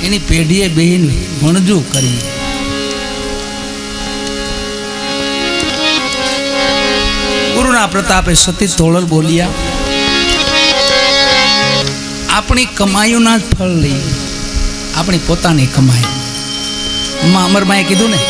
एनी पेढ़ीए बेन वणजू करी गुरुना प्रतापे सती तोड़ल बोलिया अपनी कमाईना फल ली अपनी पोतानी कमाई मां अमर माए कीधु ने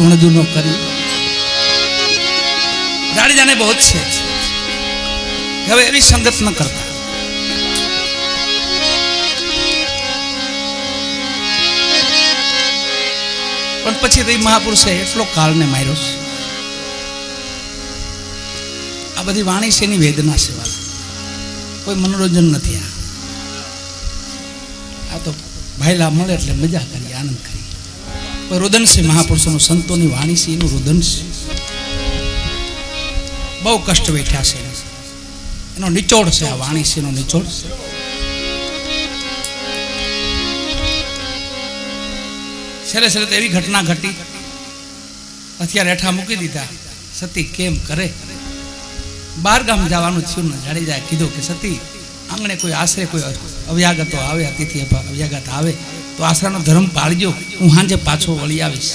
ऊणदू न करी जाडेजा ने बहुत छे हवे एवी संगत न करता पण पछी तो महापुरुषे एटलो काल ने मार्यो आ बधी वाणी सेनी वेदना से वाला कोई मनोरंजन नहीं आ तो भाईला मळे એટલે मजा करी आनंद करी रुदन से महापुरुषों संतों की वाणी से रुदन से बहु कष्ट वेठा से निचोड़ से आ वाणी से निचोड़ छेले छेले तो एवी घटना घटी हथियार हेठा मूकी दीधा सती केम करे बार गाम जवानुं थयुं ने जाडेजाए कीधुं के सती आंगणे कोई आश्रय कोई अव्यागतो आवे अतिथि अव्यागत आवे तो आश्रम धर्म पाळजो हूँ हांजे पाछो वળી आवीश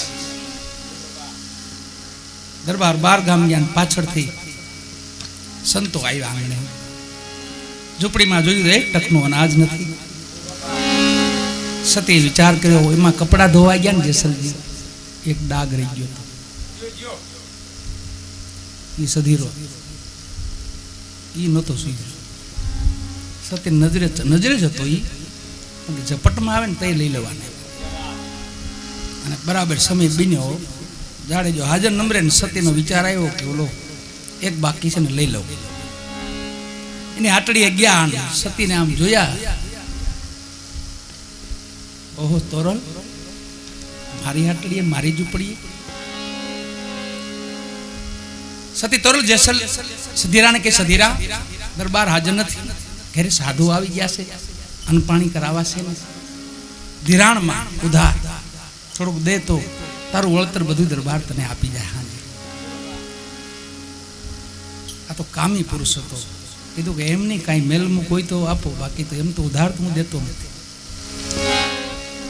दरबार बार गाम गया पाछळथी संतो आव्या आंगणे झूंपड़ी में जोयुं एक टकनो अनाज नहीं सती विचार कर्यो एमां कपड़ा धोवाई गया ने जेसलजी एक डाग रही गयो तो ये सधीरो ई नतो सुई सती नजरे जतो ई झपट में आवे ने तई लई लेवाने अने बराबर समय बीन्यो जाडेजो हाजर नंबरे ने सती नो विचार आव्यो के ओलो एक बाकी से ने लई लो एनी हाटड़ीए गया सती ने आम जोया ओहो तोरल मारी हाटड़ीए मारी झूंपड़ी सती तोरल जेसल सधीरा ने के सधीरा दरबार हाजर नहीं घरे साधु आवी गया से अन्न पाणी करावा से धिराण में उधार थोड़ुंक दे तो तारू वळतर बधुं दरबार तने आपी जाय हांजे आ तो कामी पुरुष हतो कीधुं के एम नहीं काई मेल में कोई तो आपो बाकी तो एम तो उधार तो हूँ देतो नथी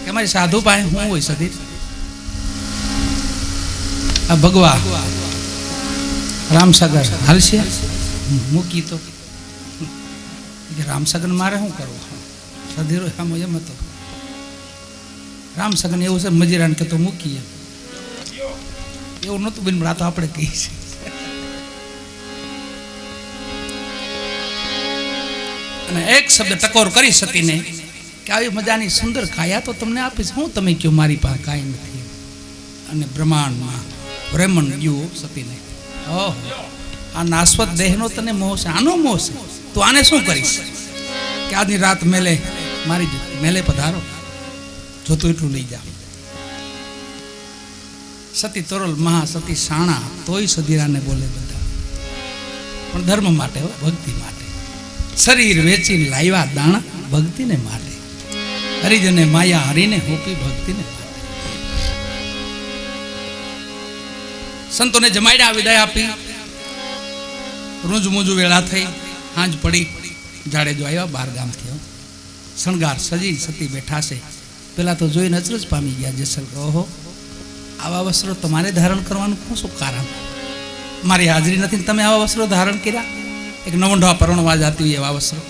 के मारी साधु पासे हूँ होय सधीर आ भगवा रामसागर हालशे મૂકી તો રામ સગન મારે શું કરવું? સધીરો આમ એમ હતો, રામ સગન એવું છે મજીરાને કે તો મૂકીએ, એવું નહોતું બેન, આ તો આપણે કહીએ છીએ. અને એક શબ્દ ટકોર કરી સતીને કે આવી મજાની સુંદર કાયા તો તમને આપીશ, હું તમે કયો મારી પાસે કાંઈ નથી. અને બ્રહ્માંડમાં બ્રહ્મણ ગયું સતીને, ઓહો આ નાશવત દેહનો તને મોહ છે, આનો મોહ છે, તું આને શું કરીશ? કે આજની રાત મેલે મારી મેલે પધારો, જોતું એટલું લઈ જાઓ. સતી તોરલ મહાસતી સાણા, તોય સધીરાને બોલે બધા, પણ ધર્મ માટે, ભક્તિ માટે. શરીર વેચી લાવ્યા દાણા ભક્તિને માટે, હરિજને માયા હરીને હોપી ભક્તિને માટે. સંતોને જમાડ્યા, વિદાય આપી, રૂંજ મૂંજુ વેળા થઈ, હાંજ પડી, જાડેજો આવ્યા 12 ગામથી. શણગાર સજી સતી બેઠા છે. પેલા તો જોઈને અચરજ પામી ગયા જેસલ, ઓહો આવા વસ્ત્રો તમારે ધારણ કરવાનું શું કારણ? મારી હાજરી નથી, તમે આવા વસ્ત્રો ધારણ કર્યા? એક નવંઢા પરણવા જાતી હોય એવા વસ્ત્રો.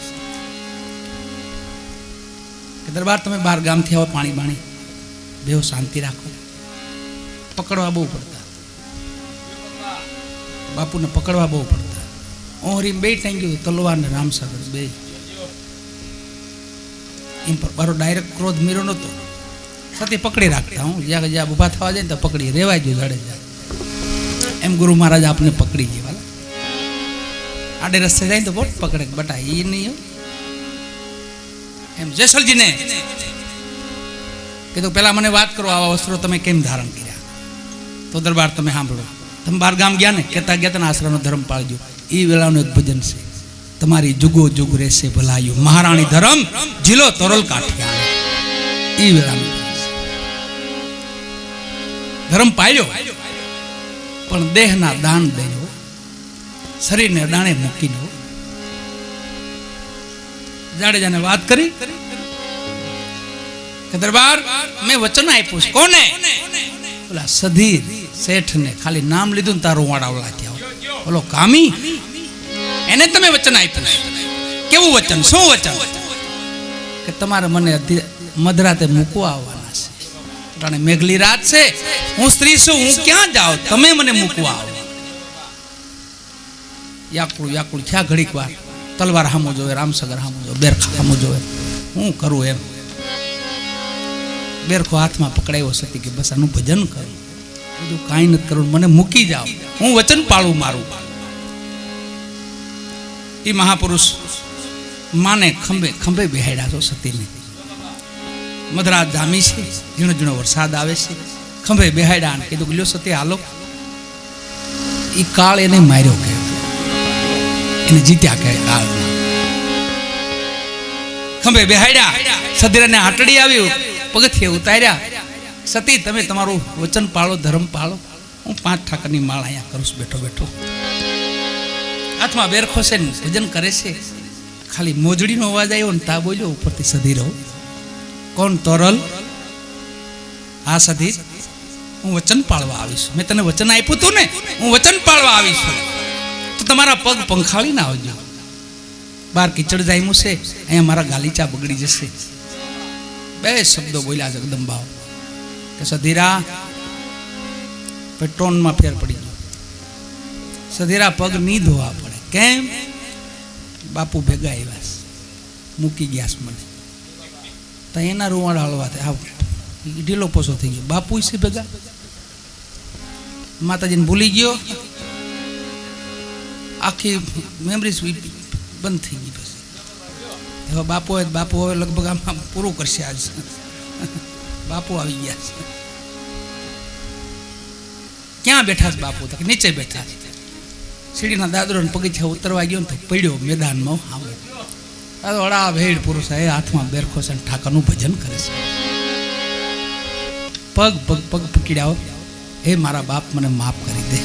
કે દરબાર તમે 12 ગામથી આવો, પાણી બાણી બેહો, શાંતિ રાખો. પકડવા બહુ પડતા, બાપુને પકડવા બહુ પડતા. ઓહરી બે ટાંગ્યું, તલવાર ને રામસાગર બે. એમ પર મારો ડાયરેક્ટ ક્રોધ મીરો નહોતો, સતી પકડી રાખતા. હું જ્યાં જ્યાં ઊભા થવા જાય ને તો પકડી રેવાય જો જડે જાય એમ ગુરુ મહારાજ આપને પકડી ગયા. આડે રસ્તે જાય તો બોટ પકડે, બટા એ નહીં એમ. જેસલજીને કીધું પેલા મને વાત કરો, આવા વસ્ત્રો તમે કેમ ધારણ કર્યા? તો દરબાર તમે સાંભળો, તમે 12 ગામ ગયા ને, કહેતા ગયા ને આશરાનો ધર્મ પાળજો. એ વેળાનું એક ભજન છે, તમારી જુગો જુગ રહેશે ભલાયું, મહારાણી ધર્મ જીલો તોરલ કાઠિયાણ. એ વેળાનું ધર્મ પાળ્યો, પણ દેહના દાન દેજો, શરીરને દાણે મૂકી દો. જાડેજાને વાત કરી કે દરબાર મેં વચન આપ્યું છે. કોને? બોલા સધીર શેઠને. ખાલી નામ લીધું ને તારું વાડાવલા થયા. બોલો કામી, એને તમે વચન આપ્યું. કેવું વચન? શું વચન? કે તમારે મને મધરાતે મૂકવા આવવાના છે. જાણે મેઘલી રાત છે, હું સ્ત્રી છું, હું ક્યાં જાઉં, તમે મને મૂકવા આવો. યાકુળ યાકુળ થયા ઘડીક વાર. તલવાર હામો જોવે, રામસગર હામો જોવે, બેરખા હામો જોવે, હું કરું એમ. બેરખો હાથમાં પકડાયો સતી કે બસ આનું ભજન કરું, બીજું કાંઈ નથી કરું, મને મૂકી જાઓ, હું વચન પાળું મારું. એ મહાપુરુષ માને ખંભે ખંભે બેહાડ્યા છો સતીને. મધરાત જામી છે, ઝીણો ઝીણો વરસાદ આવે છે, ખંભે બેહાડ્યા અને કીધું લ્યો સતી હાલો. એ કાળ એને માર્યો કે એને જીત્યા કહે કાળ. ખંભે બેહાડ્યા, સધીરાને આટડી આવ્યું, પગથિયે ઉતાર્યા. સતી તમે તમારું વચન પાળો, ધર્મ પાળો, હું 5 ઠાકરની માળ અહીંયા કરું છું બેઠો બેઠો. હાથમાં બેરખો છે, ભજન કરે છે. ખાલી મોજડીનો અવાજ આવ્યો ને તા બોલ્યો ઉપરથી સધીરો, કોણ તોરલ? હા સધીર, હું વચન પાળવા આવીશું. મેં તને વચન આપ્યું હતું ને, હું વચન પાળવા આવીશું. તો તમારા પગ પંખાળી ના આવજો. બહાર કીચડ જામ્યું છે, અહીંયા મારા ગાલીચા બગડી જશે. 2 શબ્દો બોલ્યા જગદંબાઓ કે સધીરા, ટોનમાં ફેર પડી ગયો. સધીરા પગ નહીં ધોવા પડે. કેમ? બાપુ ભેગા આવ્યા, મૂકી ગયા મને. તો એના રૂવાડા હળવા થાય, ઢીલો પોસો થઈ ગયો. બાપુ છે ભેગા, માતાજીને ભૂલી ગયો, આખી મેમરીઝ બંધ થઈ ગઈ. પછી હવે બાપુ હવે લગભગ આમ પૂરું કરશે આજ. બાપુ આવી ગયા છે. ક્યાં બેઠા છે બાપુ? નીચે બેઠા છે. સીડીના દાદરો પગથિયા ઉતરવા ગયો ને તો પડ્યો મેદાનમાં. હળા ભેડ પુરુષ હાથમાં બેરખો છે, ઠાકરનું ભજન કરે છે. પગ પગ પગ પકડ્યા, હે મારા બાપ મને માફ કરી દે.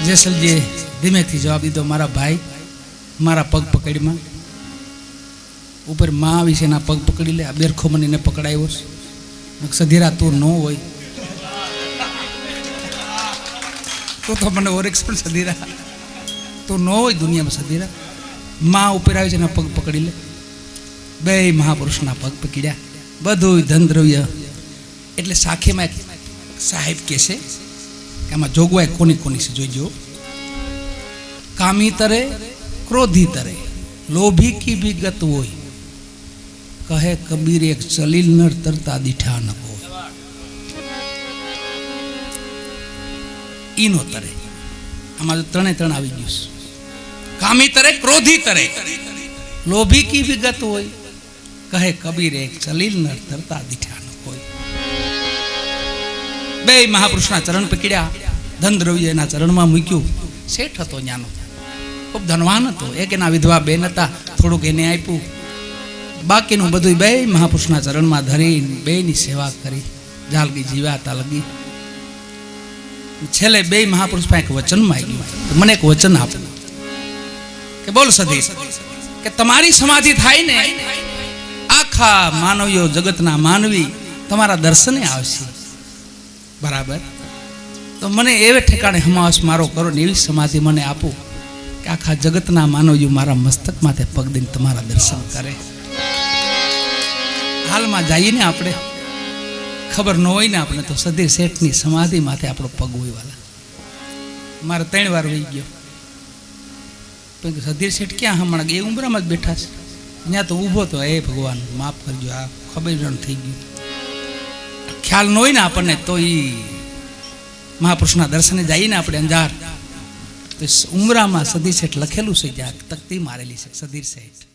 જેસલજીએ ધીમેથી જવાબ દીધો, મારા ભાઈ મારા પગ પકડીમાં ઉપર માં આવી છે, એના પગ પકડી લે. આ બેરખો મને એને પકડાયો છે. સધીરા તું ન હોય તો મને ઓરિક્સ પણ સધીરા તો ન હોય દુનિયામાં સધીરા. માં ઉપર આવી છે એના પગ પકડી લે. બે મહાપુરુષના પગ પકડ્યા, બધું ધન દ્રવ્ય. એટલે સાખીમાં એક સાહેબ કહે છે કે આમાં જોગવાઈ કોની કોની છે જોઈજો. કામી તરે ક્રોધી તરે, લોભી કી ભી ગત હોય, કહે કબીર એક ચલીલ નર તરતા દીઠા ન હોય. ઈનો તરે, આમાં તો ત્રણે ત્રણ આવી ગયું છે. કામી તરે ક્રોધી તરે, લોભી કી ભી ગત હોય, કહે કબીર એક ચલીલ નર તરતા દીઠા ન હોય. બે મહાપુરુષના ચરણ પકડ્યા, ધન દ્રવ્ય એના ચરણમાં મૂક્યું. શેઠ હતો ન્યાનો, ખૂબ ધનવાન હતો. એક એના વિધવા બેન હતા, થોડુંક એને આપ્યું. બાકીનું બધું બે મહાપુરુષના ચરણમાં ધરી બેની સેવા કરી. જાલગી જીવાતા લગી. છેલ્લે બે મહાપુરુષ પાસે એક વચન માંગ્યું, મને એક વચન આપો કે બોલ સધી, કે તમારી સમાધિ થાય ને આખા માનવીઓ જગતના માનવી તમારા દર્શને આવશે, બરાબર? તો મને એવે ઠેકાણે હમાસ મારો કરો ને એવી સમાધિ મને આપો કે આખા જગતના માનવીઓ મારા મસ્તક માથે પગ દઈને તમારા દર્શન કરે. હાલમાં જઈએ ને આપણે, ખબર ન હોય ને આપણે, તો સધીર શેઠની સમાધિ માથે આપણો પગ હોય વાલા. મારે 3 વાર વહી ગયો. સધીર શેઠ ક્યાં હમણાં એ ઉંબરામાં જ બેઠા છે. ત્યાં તો ઊભો તો, હે ભગવાન માફ કરજો, આ ખબર થઈ ગયું. ખ્યાલ ન હોય ને આપણને, તો એ મહાપુરુષના દર્શને જઈએ ને આપણે અંજાર, તો ઉમરામાં સધીર શેઠ લખેલું છે, ત્યાં તકતી મારેલી છે સધીર શેઠ.